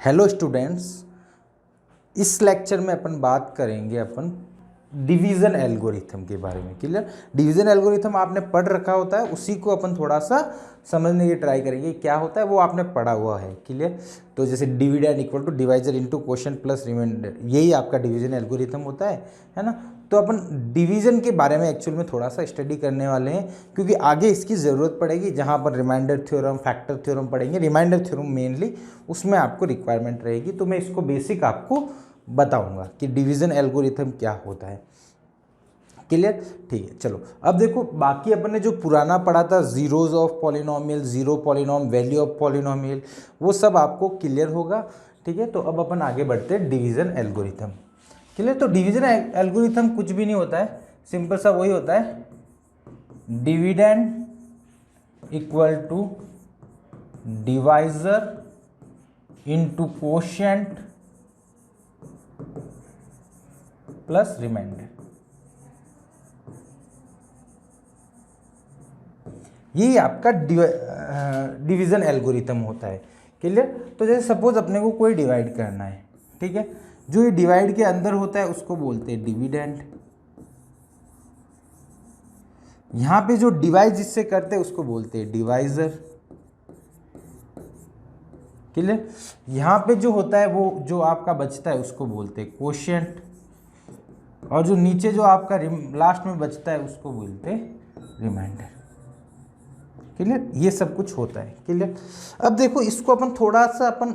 Hello students, इस lecture में अपन बात करेंगे अपन डिवीज़न एल्गोरिथम के बारे में। क्लियर? डिवीज़न एल्गोरिथम आपने पढ़ रखा होता है, उसी को अपन थोड़ा सा समझने की ट्राई करेंगे। क्या होता है वो आपने पढ़ा हुआ है। क्लियर? तो जैसे dividend equal to divisor into quotient plus remainder, यही आपका डिवीज़न एल्गोरिथम होता है ना। तो अपन डिवीज़न के बारे में एक्चुअल में थोड़ा सा स्टडी करने वाले हैं, क्योंकि आगे इसकी ज़रूरत पड़ेगी। जहाँ पर रिमाइंडर थ्योरम, फैक्टर थ्योरम पढ़ेंगे, रिमाइंडर थ्योरम मेनली उसमें आपको रिक्वायरमेंट रहेगी। तो मैं इसको बेसिक आपको बताऊंगा कि डिवीज़न एल्गोरिथम क्या होता है। क्लियर? ठीक है, चलो अब देखो, बाकी अपन ने जो पुराना पढ़ा था, zeros of polynomial, zero polynomial, value of polynomial, वो सब आपको क्लियर होगा। ठीक है, तो अब अपन आगे बढ़ते हैं डिवीज़न एल्गोरिथम। क्लियर? तो डिवीज़न एल्गोरिथम कुछ भी नहीं होता है, सिंपल सा वही होता है, dividend equal to divisor into quotient plus remainder. यही आपका डिवीज़न एल्गोरिथम होता है। क्लियर? तो जैसे सपोज अपने को कोई डिवाइड करना है, ठीक है, जो ये डिवाइड के अंदर होता है उसको बोलते हैं डिविडेंड। यहां पे जो डिवाइड जिससे करते हैं उसको बोलते हैं डिवाइजर। क्लियर? यहां पे जो होता है वो जो आपका बचता है उसको बोलते हैं क्वोशिएंट, और जो नीचे जो आपका लास्ट में बचता है उसको बोलते हैं रिमाइंडर। क्लियर? ये सब कुछ होता है। क्लियर? अब देखो, इसको अपन थोड़ा सा अपन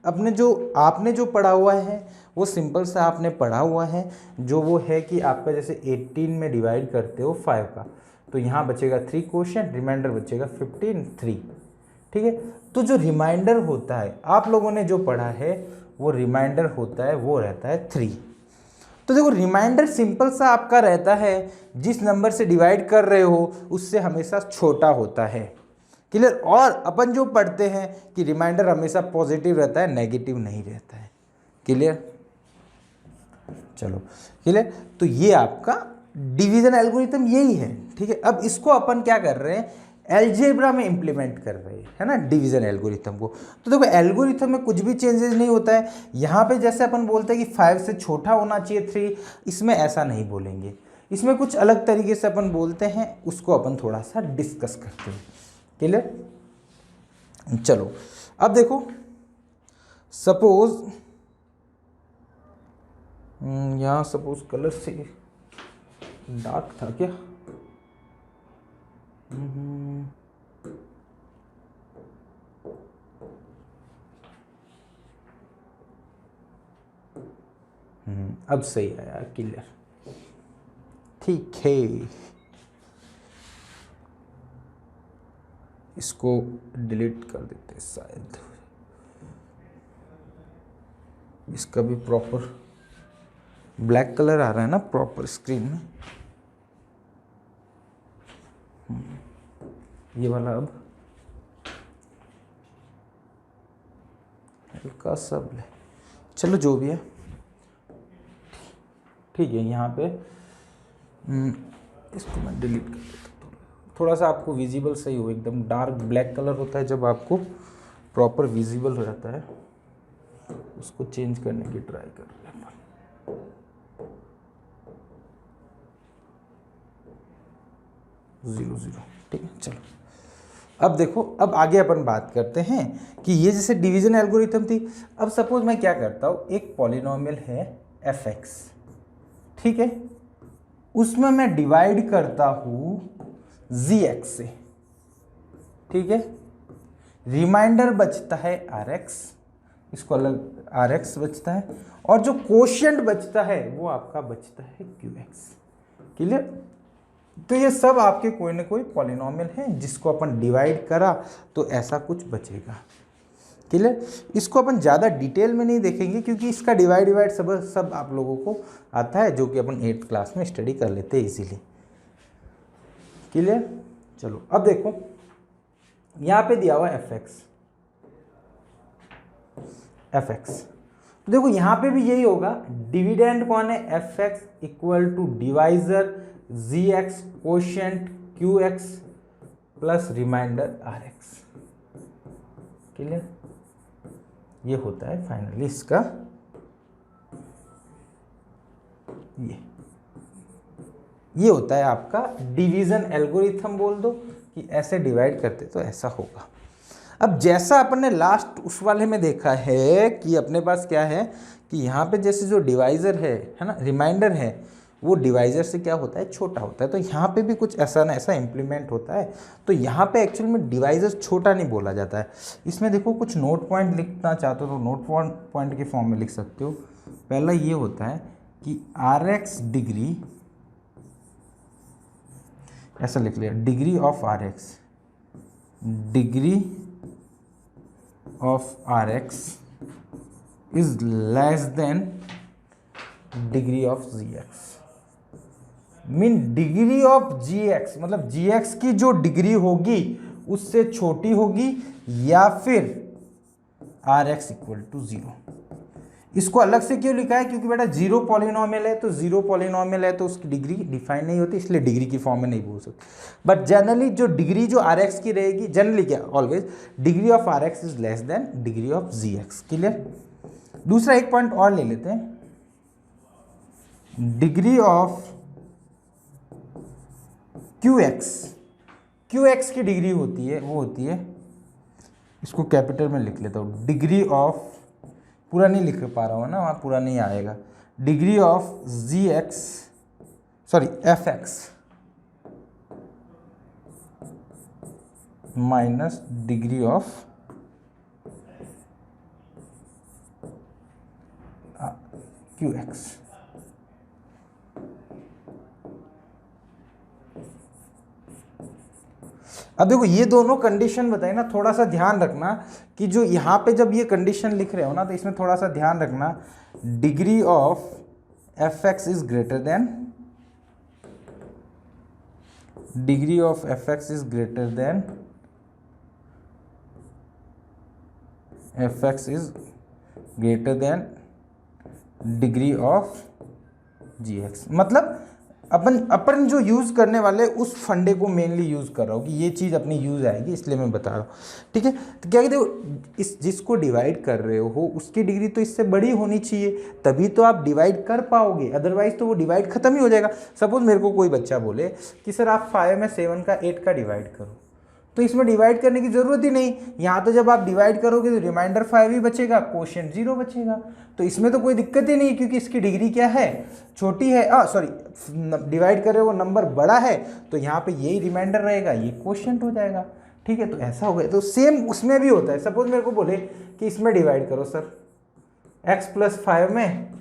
अपने जो आपने जो पढ़ा हुआ है वो सिंपल सा आपने पढ़ा हुआ है, जो वो है कि आपका जैसे 18 में डिवाइड करते हो 5 का, तो यहाँ बचेगा 3 क्वोशिएंट, रिमाइंडर बचेगा 15 3। ठीक है, तो जो रिमाइंडर होता है आप लोगों ने जो पढ़ा है वो रिमाइंडर होता है, वो रहता है 3। तो देखो, रिमाइंडर सिंपल सा आपका रहता है, जिस नंबर से डिवाइड कर रहे हो उससे हमेशा छोटा होता है। क्लियर? और अपन जो पढ़ते हैं कि रिमाइंडर हमेशा पॉजिटिव रहता है, नेगेटिव नहीं रहता है। क्लियर? चलो, क्लियर? तो ये आपका डिवीजन एल्गोरिथम यही है। ठीक है, अब इसको अपन क्या कर रहे हैं, एलजेब्रा में इंप्लीमेंट कर रहे हैं, है ना, डिवीजन एल्गोरिथम को। तो देखो, एल्गोरिथम में कुछ भी चेंजेस नहीं होता है। यहाँ पे जैसे अपन बोलते हैं कि 5 से छोटा होना चाहिए 3, इसमें ऐसा नहीं बोलेंगे, इसमें कुछ अलग तरीके से अपन बोलते हैं, उसको अपन थोड़ा सा डिस्कस करते हैं। क्लियर? चलो अब देखो, सपोज यहाँ सपोज कलर से डार्क था क्या, अब सही आया। क्लियर? ठीक है, इसको डिलीट कर देते शायद, इसका भी प्रॉपर ब्लैक कलर आ रहा है ना प्रॉपर स्क्रीन में। ये वाला अब हल्का सा ब्लैक, चलो जो भी है ठीक है। यहाँ पे इसको मैं डिलीट कर देता हूँ, थोड़ा सा आपको विजिबल सही हो। एकदम डार्क ब्लैक कलर होता है जब आपको प्रॉपर विजिबल हो जाता है, उसको चेंज करने की ट्राई कर रहे हैं। 0 0, ठीक है। चलो अब देखो, अब आगे अपन बात करते हैं कि ये जैसे डिवीजन एल्गोरिथम थी। अब सपोज मैं क्या करता हूँ, एक पॉलिनोमियल है fx, ठीक है, उसमें मैं डिवाइड करता हूँ gx से, ठीक है, रिमाइंडर बचता है rx, इसको अलग rx बचता है, और जो क्वोशिएंट बचता है वो आपका बचता है qx। क्लियर? तो ये सब आपके कोई ना कोई पॉलिनोमियल है जिसको अपन डिवाइड करा तो ऐसा कुछ बचेगा। क्लियर? इसको अपन ज़्यादा डिटेल में नहीं देखेंगे, क्योंकि इसका डिवाइड सब आप लोगों को आता है, जो कि अपन 8th क्लास में स्टडी कर लेते हैं इजीली। क्लियर? चलो अब देखो, यहाँ पे दिया हुआ fx, तो देखो यहाँ पे भी यही होगा, डिविडेंड कौन है, fx equal to divisor gx quotient qx plus remainder rx। Clear? ये होता है फाइनली इसका ये होता है आपका डिवीजन एल्गोरिथम बोल दो कि ऐसे डिवाइड करते तो ऐसा होगा। अब जैसा अपन ने लास्ट उस वाले में देखा है कि अपने पास क्या है कि यहाँ पे जैसे जो डिवाइज़र है ना, रिमाइंडर है, वो डिवाइज़र से क्या होता है, छोटा होता है। तो यहाँ पे भी कुछ ऐसा ना ऐसा इम्प्लीमेंट होता है। तो यहाँ पे एक्चुअल में डिवाइज़र छोटा नहीं बोला जाता है। इसमें देखो कुछ नोट पॉइंट लिखना चाहते हो तो नोट पॉइंट के फॉर्म में लिख सकते हो। पहला ये होता है कि RX डिग्री, ऐसा लिख लिया, degree of RX, degree of Rx is less than degree of Gx। Mean degree of Gx मतलब Gx की जो डिग्री होगी उससे छोटी होगी या फिर Rx इक्वल टू 0। इसको अलग से क्यों लिखा है, क्योंकि बेटा जीरो पॉलिनोमियल है, तो जीरो पॉलिनोमियल है तो उसकी डिग्री डिफाइन नहीं होती, इसलिए डिग्री की फॉर्म में नहीं बोल सकते। बट जनरली जो डिग्री जो Rx की रहेगी, जनरली क्या, always degree of Rx is less then degree of Gx। Clear. दूसरा एक पॉइंट और ले लेते हैं, डिग्री ऑफ Qx की डिग्री होती है, वो होती है, इसको कैपिटल में लिख लेता हूँ, डिग्री ऑफ, पूरा नहीं लिख पा रहा हूँ ना, वहाँ पूरा नहीं आएगा, degree of Fx minus degree of Qx। अब देखो ये दोनों कंडीशन बताए ना, थोड़ा सा ध्यान रखना कि जो यहाँ पे जब ये कंडीशन लिख रहे हो ना तो इसमें थोड़ा सा ध्यान रखना, degree of Fx is greater than, degree of Fx is greater than Fx is greater than degree of Gx। मतलब अपन जो यूज़ करने वाले उस फंडे को मेनली यूज़ कर रहा हूँ कि ये चीज़ अपनी यूज़ आएगी, इसलिए मैं बता रहा हूँ। ठीक है, तो क्या कहते हो, इस जिसको डिवाइड कर रहे हो उसकी डिग्री तो इससे बड़ी होनी चाहिए, तभी तो आप डिवाइड कर पाओगे, अदरवाइज तो वो डिवाइड खत्म ही हो जाएगा। सपोज मेरे को कोई बच्चा बोले कि सर आप 5 में 7 का 8 का डिवाइड करो, तो इसमें डिवाइड करने की ज़रूरत ही नहीं। यहाँ तो जब आप डिवाइड करोगे तो रिमाइंडर 5 ही बचेगा, क्वोशिएंट 0 बचेगा, तो इसमें तो कोई दिक्कत ही नहीं, क्योंकि इसकी डिग्री क्या है, छोटी है, डिवाइड कर रहे हो नंबर बड़ा है, तो यहाँ पे यही रिमाइंडर रहेगा, ये क्वोशिएंट हो जाएगा। ठीक है, तो ऐसा हो गया। तो सेम उसमें भी होता है। सपोज मेरे को बोले कि इसमें डिवाइड करो सर, x प्लस 5 में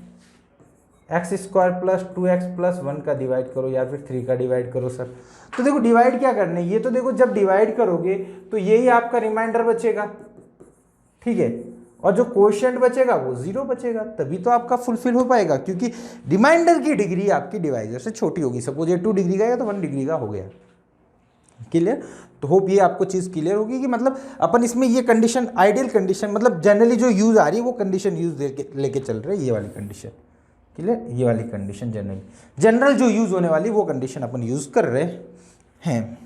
x square plus 2x plus 1 का डिवाइड करो या फिर 3 का डिवाइड करो सर। तो देखो डिवाइड क्या करना है, ये तो देखो जब डिवाइड करोगे तो यही आपका रिमाइंडर बचेगा। ठीक है, और जो क्वोशिएंट बचेगा वो 0 बचेगा, तभी तो आपका फुलफिल हो पाएगा, क्योंकि रिमाइंडर की डिग्री आपकी डिवाइजर से छोटी होगी। सपोज ये 2 डिग्री का है तो 1 डिग्री का हो गया। क्लियर। तो होप ये आपको चीज़ क्लियर होगी कि मतलब अपन इसमें ये कंडीशन, आइडियल कंडीशन, मतलब जनरली जो यूज़ आ रही है वो कंडीशन यूज़ लेके चल रहे हैं, ये वाली कंडीशन। क्लियर, ये वाली कंडीशन जनरल जो यूज़ होने वाली वो कंडीशन अपन यूज़ कर रहे हैं।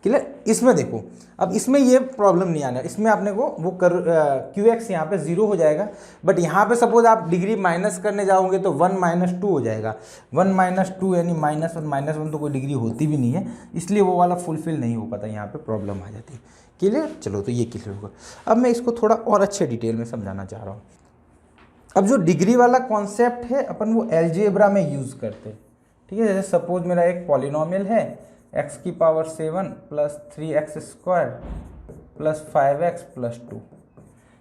क्लियर। इसमें देखो, अब इसमें ये प्रॉब्लम नहीं आना, इसमें आपने को वो Qx यहाँ पे 0 हो जाएगा, बट यहाँ पे सपोज आप डिग्री माइनस करने जाओगे तो 1 माइनस 2 हो जाएगा। 1 माइनस 2 यानी -1 तो कोई डिग्री होती भी नहीं है, इसलिए वो वाला फुलफिल नहीं हो पाता, यहाँ पे प्रॉब्लम आ जाती है। क्लियर। चलो, तो ये क्लियर होगा। अब मैं इसको थोड़ा और अच्छे डिटेल में समझाना चाह रहा हूँ। अब जो डिग्री वाला कॉन्सेप्ट है अपन वो अलजेब्रा में यूज़ करते हैं। ठीक है, जैसे सपोज मेरा एक पॉलिनोमियल है x की power 7 plus 3x square plus 5x plus 2,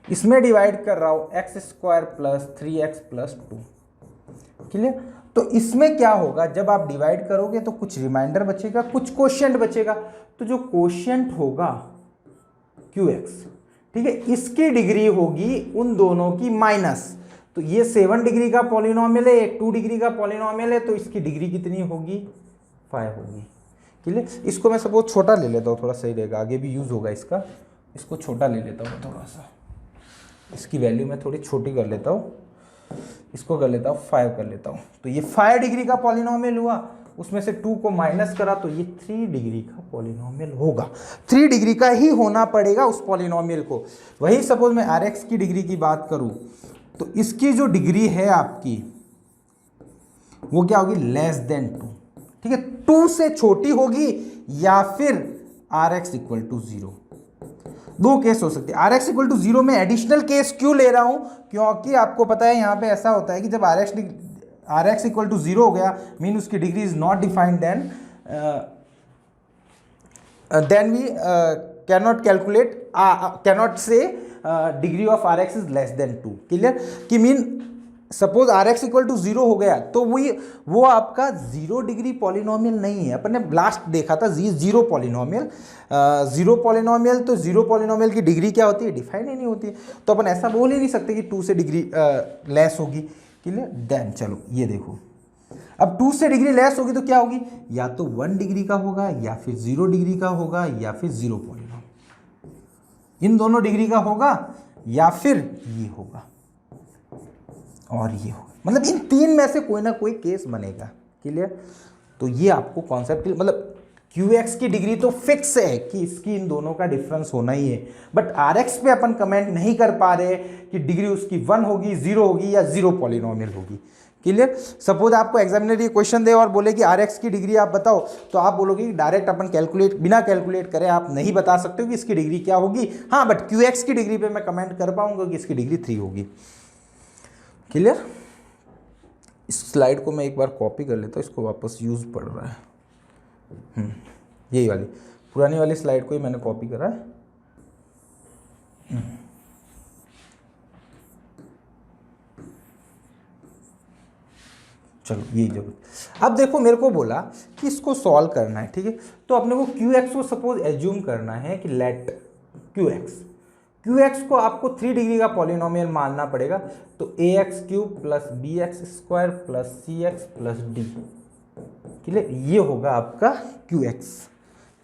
इसमें डिवाइड कर रहा हूँ x square plus 3x plus 2। Clear. तो इसमें क्या होगा, जब आप डिवाइड करोगे तो कुछ रिमाइंडर बचेगा, कुछ क्वोशिएंट बचेगा, तो जो क्वोशिएंट होगा Qx, ठीक है, इसकी डिग्री होगी उन दोनों की माइनस। तो ये 7 डिग्री का पॉलिनोमियल है, एक 2 डिग्री का पॉलिनोमियल है, तो इसकी डिग्री कितनी होगी, 5 होगी। क्लियर। इसको मैं सपोज छोटा ले लेता हूँ, थोड़ा सही रहेगा, आगे भी यूज़ होगा इसका। इसको छोटा ले लेता हूँ थोड़ा सा, इसकी वैल्यू मैं थोड़ी छोटी कर लेता हूँ, इसको कर लेता हूँ 5 कर लेता हूँ। तो ये 5 डिग्री का पॉलिनोमियल हुआ, उसमें से 2 को माइनस करा तो ये 3 डिग्री का पॉलिनोमियल होगा। 3 डिग्री का ही होना पड़ेगा उस पॉलिनोमियल को। वही सपोज मैं Rx की डिग्री की बात करूं तो इसकी जो डिग्री है आपकी वो क्या होगी, लेस देन 2। ठीक है, 2 से छोटी होगी या फिर Rx इक्वल टू 0। दो केस हो सकते हैं। Rx इक्वल टू 0 में एडिशनल केस क्यों ले रहा हूं, क्योंकि आपको पता है यहां पे ऐसा होता है कि जब Rx इक्वल टू 0 हो गया मीन उसकी degree is not defined, then we cannot say degree of Rx is less than 2। Clear, कि mean suppose Rx equal to 0 हो गया तो वो आपका 0 डिग्री पॉलिनोमियल नहीं है। अपन ने लास्ट देखा था जीरो पॉलिनोमियल। जीरो पॉलिनोमियल, तो जीरो पॉलिनोमियल की डिग्री क्या होती है, डिफाइन ही नहीं होती है। तो अपन ऐसा बोल ही नहीं सकते कि 2 से डिग्री लेस होगी। क्लियर, देन चलो ये देखो, अब 2 से डिग्री लेस होगी तो क्या होगी, या तो 1 डिग्री का होगा या फिर 0 डिग्री का होगा या फिर 0 पॉलिनोमियल, इन दोनों डिग्री का होगा या फिर ये होगा और ये होगा। मतलब इन तीन में से कोई ना कोई केस बनेगा। क्लियर, तो ये आपको कॉन्सेप्ट, मतलब QX की डिग्री तो फिक्स है कि इसकी इन दोनों का डिफरेंस होना ही है, बट RX पे अपन कमेंट नहीं कर पा रहे कि डिग्री उसकी 1 होगी, 0 होगी या 0 पॉलिनोमियल होगी। क्लियर, सपोज आपको एग्जामिनर ये क्वेश्चन दे और बोले कि RX की डिग्री आप बताओ, तो आप बोलोगे कि डायरेक्ट अपन बिना कैलकुलेट करे आप नहीं बता सकते हो कि इसकी डिग्री क्या होगी। हाँ, बट QX की डिग्री पे मैं कमेंट कर पाऊंगा कि इसकी डिग्री 3 होगी। क्लियर, इस स्लाइड को मैं एक बार कॉपी कर लेता हूँ, इसको वापस यूज पड़ रहा है। यही वाली पुरानी वाली स्लाइड को ही मैंने कॉपी करा है। चलो यही जरूर। अब देखो मेरे को बोला कि इसको सॉल्व करना है। ठीक है, तो अपने को QX को सपोज एज्यूम करना है कि लेट QX को आपको 3 डिग्री का पॉलिनोमियल मानना पड़ेगा। तो ax³ plus bx² plus cx plus d। Clear, ये होगा आपका QX।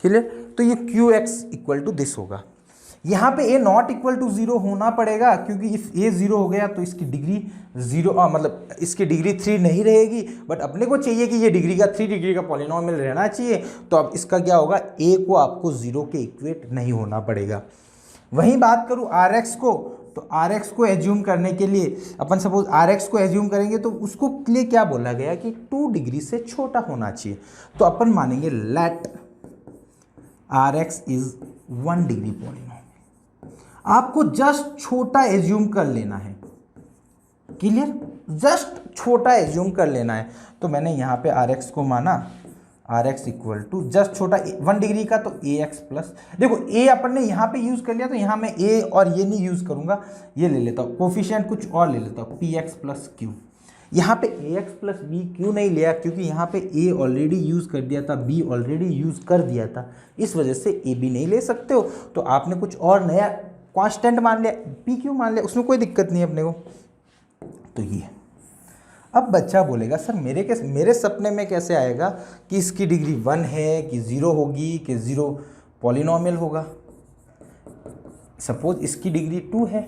क्लियर, तो ये QX इक्वल टू दिस होगा। यहाँ पे a नॉट इक्वल टू 0 होना पड़ेगा, क्योंकि इफ a 0 हो गया तो इसकी डिग्री 0 मतलब इसकी डिग्री 3 नहीं रहेगी। बट अपने को चाहिए कि ये डिग्री का 3 डिग्री का पॉलिनोमियल रहना चाहिए। तो अब इसका क्या होगा, a को आपको 0 के इक्वेट नहीं होना पड़ेगा। वहीं बात करूँ Rx को, तो Rx को एज्यूम करने के लिए अपन सपोज Rx को एज्यूम करेंगे तो उसको लिए क्या बोला गया कि 2 डिग्री से छोटा होना चाहिए। तो अपन मानेंगे let Rx is 1 degree polynomial. आपको जस्ट छोटा एज्यूम कर लेना है। क्लियर, जस्ट छोटा एज्यूम कर लेना है। तो मैंने यहाँ पे Rx को माना, Rx इक्वल टू जस्ट छोटा 1 डिग्री का, तो ax प्लस, देखो a अपन ने यहाँ पे यूज कर लिया तो यहाँ मैं a और ये नहीं यूज करूंगा, ये ले लेता हूँ कोफिशिएंट कुछ और ले लेता हूँ, px प्लस q। यहाँ पे ax प्लस b क्यों नहीं लिया, क्योंकि यहाँ पे a ऑलरेडी यूज कर दिया था, b ऑलरेडी यूज कर दिया था, इस वजह से a b नहीं ले सकते हो। तो आपने कुछ और नया कांस्टेंट मान लिया, p क्यों मान लिया, उसमें कोई दिक्कत नहीं है अपने को। तो ये अब बच्चा बोलेगा सर मेरे सपने में कैसे आएगा कि इसकी डिग्री 1 है कि 0 होगी कि 0 पॉलिनोमियल होगा। सपोज इसकी डिग्री 2 है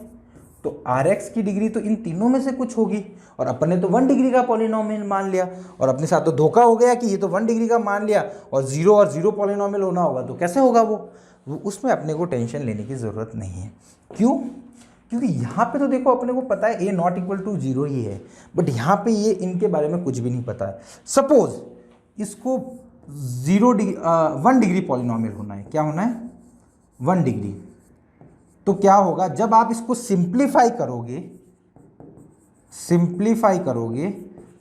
तो Rx की डिग्री तो इन तीनों में से कुछ होगी, और अपन ने तो 1 डिग्री का पॉलिनोमियल मान लिया, और अपने साथ तो धोखा हो गया कि ये तो 1 डिग्री का मान लिया और 0 पॉलिनोमियल होना होगा, तो कैसे होगा वो उसमें अपने को टेंशन लेने की ज़रूरत नहीं है। क्यों, क्योंकि यहाँ पे तो देखो अपने को पता है a नॉट इक्वल टू 0 ही है, बट यहाँ पे ये इनके बारे में कुछ भी नहीं पता है। सपोज इसको 1 डिग्री पॉलिनोमियल होना है, क्या होना है 1 डिग्री। तो क्या होगा जब आप इसको सिंप्लीफाई करोगे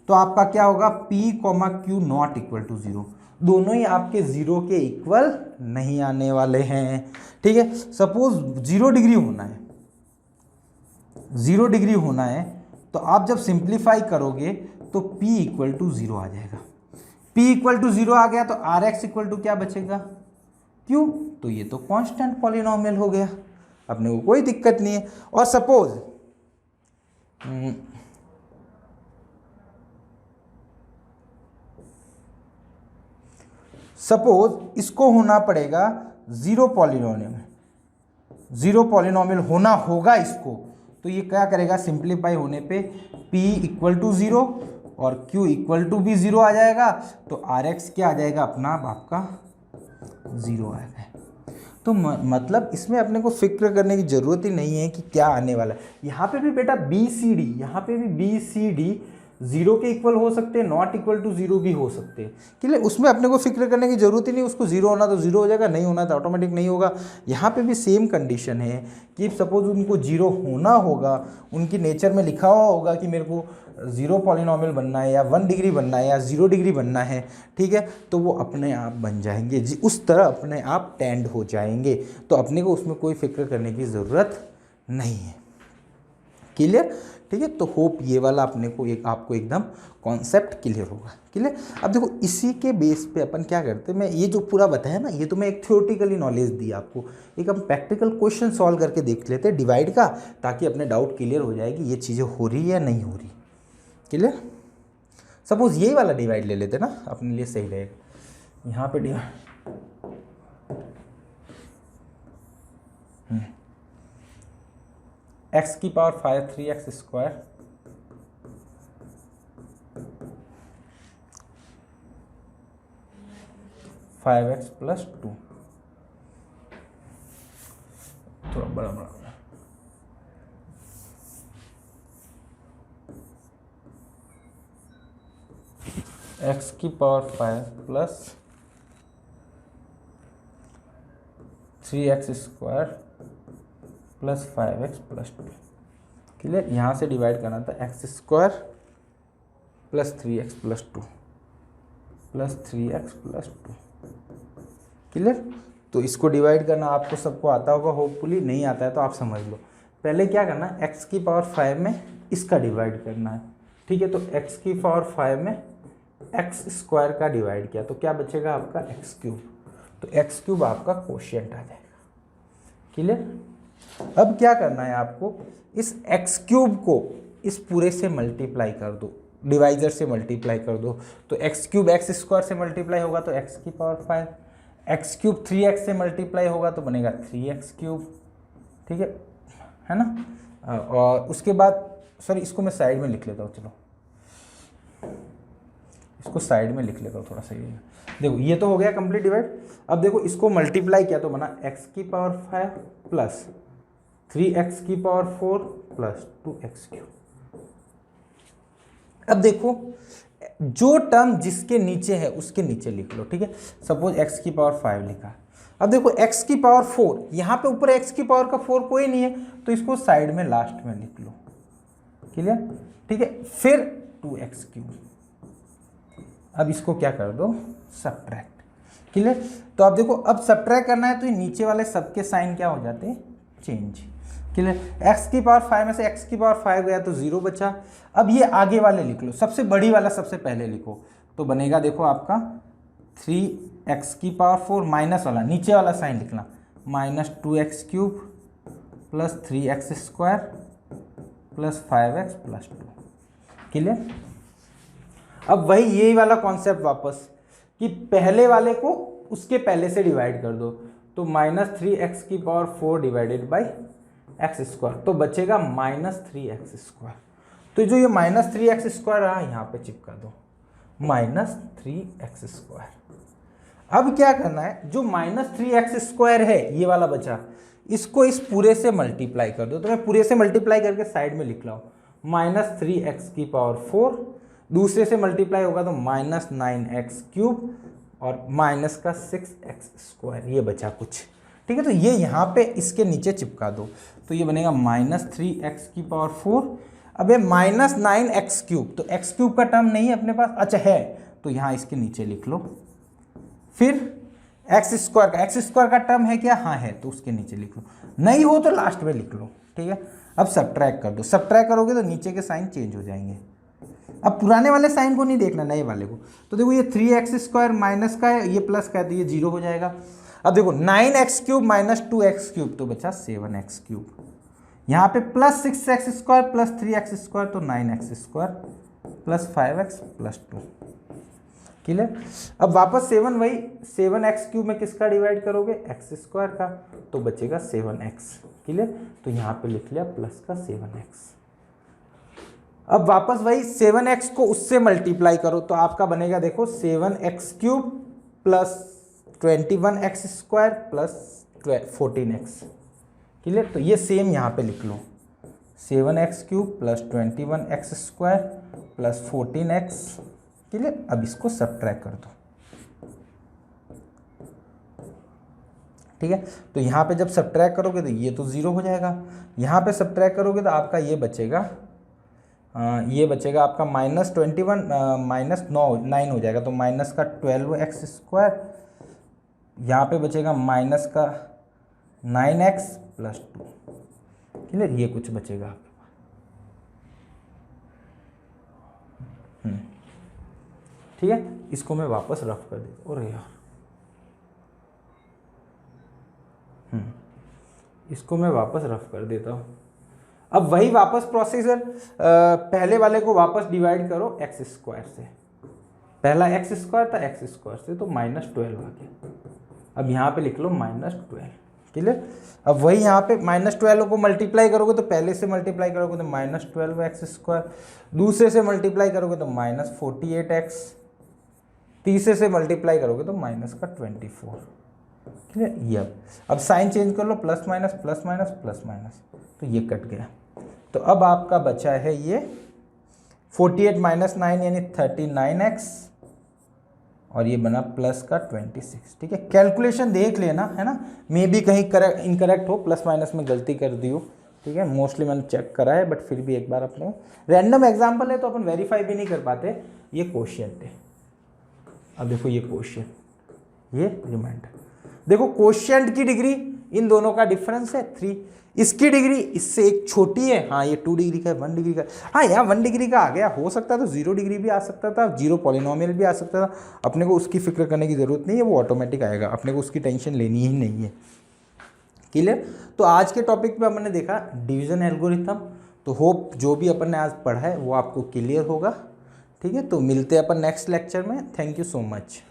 तो आपका क्या होगा, p, q not equal to 0, दोनों ही आपके 0 के इक्वल नहीं आने वाले हैं। ठीक है, सपोज 0 डिग्री होना है तो आप जब सिंप्लीफाई करोगे तो p इक्वल टू 0 आ जाएगा। p इक्वल टू 0 आ गया तो Rx इक्वल टू क्या बचेगा, q। तो ये तो कांस्टेंट पॉलिनोमियल हो गया, अपने को कोई दिक्कत नहीं है। और सपोज इसको होना पड़ेगा 0 पॉलिनोमियल होना होगा इसको, तो ये क्या करेगा, सिंप्लीफाई होने पे p इक्वल टू 0, और Q इक्वल टू भी 0 आ जाएगा, तो RX क्या आ जाएगा अपना आपका 0 आ जाएगा। तो मतलब इसमें अपने को फिक्र करने की ज़रूरत ही नहीं है कि क्या आने वाला है। यहाँ पे भी बेटा BCD, यहाँ पे भी BCD 0 के इक्वल हो सकते हैं, नॉट इक्वल टू 0 भी हो सकते हैं। क्लियर, उसमें अपने को फिक्र करने की जरूरत ही नहीं, उसको 0 होना तो 0 हो जाएगा, नहीं होना तो ऑटोमेटिक नहीं होगा। यहाँ पे भी सेम कंडीशन है कि सपोज उनको 0 होना होगा, उनकी नेचर में लिखा हुआ होगा कि मेरे को 0 पॉलिनॉमियल बनना है या 1 डिग्री बनना है या 0 डिग्री बनना है, ठीक है, तो वो अपने आप बन जाएंगे जी, उस तरह अपने आप टेंड हो जाएंगे। तो अपने को उसमें कोई फिक्र करने की ज़रूरत नहीं है। क्लियर, ठीक है। तो होप ये वाला अपने को आपको एकदम कॉन्सेप्ट क्लियर होगा। क्लियर। अब देखो इसी के बेस पे अपन क्या करते हैं, मैं ये जो पूरा बताया ना, ये तो मैं एक थ्योरेटिकली नॉलेज दी आपको, एक हम प्रैक्टिकल क्वेश्चन सॉल्व करके देख लेते हैं डिवाइड का, ताकि अपने डाउट क्लियर हो जाए कि ये चीज़ें हो रही है या नहीं हो रही। क्लियर। सपोज ये वाला डिवाइड ले लेते ना, अपने लिए सही रहेगा। यहाँ पे डिवाइड x की power 5 3x square five x plus 2, थोड़ा बड़ा बड़ा x की power 5 plus 3x square plus 5x plus 2। Clear. यहाँ से डिवाइड करना था x square plus 3x plus 2 plus 3x plus 2। Clear. तो इसको डिवाइड करना आपको सबको आता होगा होपफुली, नहीं आता है तो आप समझ लो। पहले क्या करना है, x की पावर 5 में इसका डिवाइड करना है, ठीक है। तो x की पावर 5 में x स्क्वायर का डिवाइड किया तो क्या बचेगा आपका x क्यूब, तो x क्यूब आपका कोशिएंट आ जाएगा। क्लियर। अब क्या करना है आपको, इस x क्यूब को इस पूरे से मल्टीप्लाई कर दो, डिवाइजर से मल्टीप्लाई कर दो, तो x क्यूब x स्क्वायर से मल्टीप्लाई होगा तो x की पावर 5, x क्यूब 3x से मल्टीप्लाई होगा तो बनेगा 3x क्यूब, ठीक है ना। और उसके बाद सॉरी इसको मैं साइड में लिख लेता हूँ, चलो इसको साइड में लिख लेता हूँ थोड़ा सही है। देखो ये तो हो गया कंप्लीट डिवाइड। अब देखो इसको मल्टीप्लाई किया तो बना x की पावर 5 प्लस 3x की पावर 4 प्लस 2x क्यूब। अब देखो जो टर्म जिसके नीचे है उसके नीचे लिख लो, ठीक है। सपोज x की पावर 5 लिखा, अब देखो x की पावर 4, यहाँ पे ऊपर x की पावर का 4 कोई नहीं है तो इसको साइड में लास्ट में लिख लो। क्लियर, ठीक है। फिर 2x क्यूब, अब इसको क्या कर दो सब्ट्रैक्ट। क्लियर। तो अब देखो अब सब्ट्रैक्ट करना है तो ये नीचे वाले सबके साइन क्या हो जाते हैं, चेंज। क्लियर। x की पावर 5 में से x की पावर 5 गया तो 0 बचा। अब ये आगे वाले लिख लो, सबसे बड़ी वाला सबसे पहले लिखो, तो बनेगा देखो आपका 3x की पावर 4 माइनस वाला नीचे वाला साइन लिखना, minus 2x cube plus 3x square plus 5x plus 2। Clear. अब वही यही वाला कॉन्सेप्ट वापस कि पहले वाले को उसके पहले से डिवाइड कर दो, तो माइनस 3x की power 4 divided by x square, तो बचेगा माइनस 3x स्क्वायर। तो जो ये माइनस 3x स्क्वायर रहा यहाँ पे चिपका दो, माइनस 3x स्क्वायर। अब क्या करना है, जो माइनस 3x स्क्वायर है ये वाला बचा, इसको इस पूरे से मल्टीप्लाई कर दो। तो मैं पूरे से मल्टीप्लाई करके साइड में लिख रहा हूँ, माइनस 3x की पावर 4, दूसरे से मल्टीप्लाई होगा तो माइनस 9x क्यूब और माइनस का 6x स्क्वायर, ये बचा कुछ, ठीक है। तो ये यहाँ पे इसके नीचे चिपका दो, तो ये बनेगा माइनस 3x की पावर 4। अब ये माइनस 9x क्यूब, तो x क्यूब का टर्म नहीं है अपने पास, अच्छा है तो यहाँ इसके नीचे लिख लो। फिर x स्क्वायर का टर्म है क्या, हाँ है, तो उसके नीचे लिख लो, नहीं हो तो लास्ट में लिख लो, ठीक है। अब सब्ट्रैक्ट कर दो, सब्ट्रैक्ट करोगे तो नीचे के साइन चेंज हो जाएंगे। अब पुराने वाले साइन को नहीं देखना, नए वाले को। तो देखो ये 3x स्क्वायर माइनस का है, ये प्लस का है, तो ये 0 हो जाएगा। अब देखो 9x cube minus 2x cube, तो बचा 7x क्यूब। यहाँ पे plus 6x square plus 3x square, तो 9x square plus 5x plus 2। Clear. अब वापस 7 वही 7x क्यूब में किसका डिवाइड करोगे, x स्क्वायर का, तो बचेगा 7x। क्लियर। तो यहाँ पे लिख लिया प्लस का 7x। अब वापस वही 7x को उससे मल्टीप्लाई करो तो आपका बनेगा देखो 7x³ plus 21x² plus 14x। Clear? तो ये सेम यहाँ पे लिख लो 7x³ plus 21x² plus 14x। Clear? अब इसको सब्ट्रैक्ट कर दो। ठीक है, तो यहाँ पे जब सब्ट्रैक्ट करोगे तो ये तो 0 हो जाएगा, यहाँ पे सब्ट्रैक्ट करोगे तो आपका ये बचेगा आपका -21 -9 हो जाएगा, तो माइनस का 12x², यहाँ पे बचेगा माइनस का 9x प्लस 2। क्लियर? ये कुछ बचेगा आपके पास। ठीक है, इसको मैं वापस रफ कर देता हूँ। अरे यार, इसको मैं वापस रफ कर देता हूँ। अब वही वापस प्रोसीजर, पहले वाले को वापस डिवाइड करो x² से। पहला x² था, x² से तो -12 आ गया। अब यहाँ पे लिख लो -12। क्लियर? अब वही यहाँ पे -12 को मल्टीप्लाई करोगे तो पहले से मल्टीप्लाई करोगे तो -12x², दूसरे से मल्टीप्लाई करोगे तो -48x, तीसरे से मल्टीप्लाई करोगे तो -24। क्लियर? ये अब साइन चेंज कर लो, plus minus plus minus plus minus, तो ये कट गया। तो अब आपका बचा है ये 48 - 9 यानी 39x, और ये बना प्लस का 26। ठीक है, कैलकुलेशन देख लेना, है ना, मे भी कहीं इनकरेक्ट हो, प्लस माइनस में गलती कर दी हो। ठीक है, मोस्टली मैंने चेक करा है, बट फिर भी एक बार अपने रैंडम एग्जाम्पल है तो अपन वेरीफाई भी नहीं कर पाते। ये क्वोशिएंट है। अब देखो ये क्वोशिएंट, ये रिमाइंडर। देखो क्वोशिएंट की डिग्री इन दोनों का डिफरेंस है 3, इसकी डिग्री इससे एक छोटी है। हाँ, ये 2 डिग्री का है, 1 डिग्री का। हाँ, यहाँ 1 डिग्री का आ गया, हो सकता था 0 डिग्री भी आ सकता था, 0 पॉलिनोमियल भी आ सकता था। अपने को उसकी फिक्र करने की ज़रूरत नहीं है, वो ऑटोमेटिक आएगा, अपने को उसकी टेंशन लेनी ही नहीं है। क्लियर? तो आज के टॉपिक पे हमने देखा डिवीजन एल्गोरिथम। तो होप जो भी अपन ने आज पढ़ा है वो आपको क्लियर होगा। ठीक है, तो मिलते हैं अपन नेक्स्ट लेक्चर में। Thank you so much.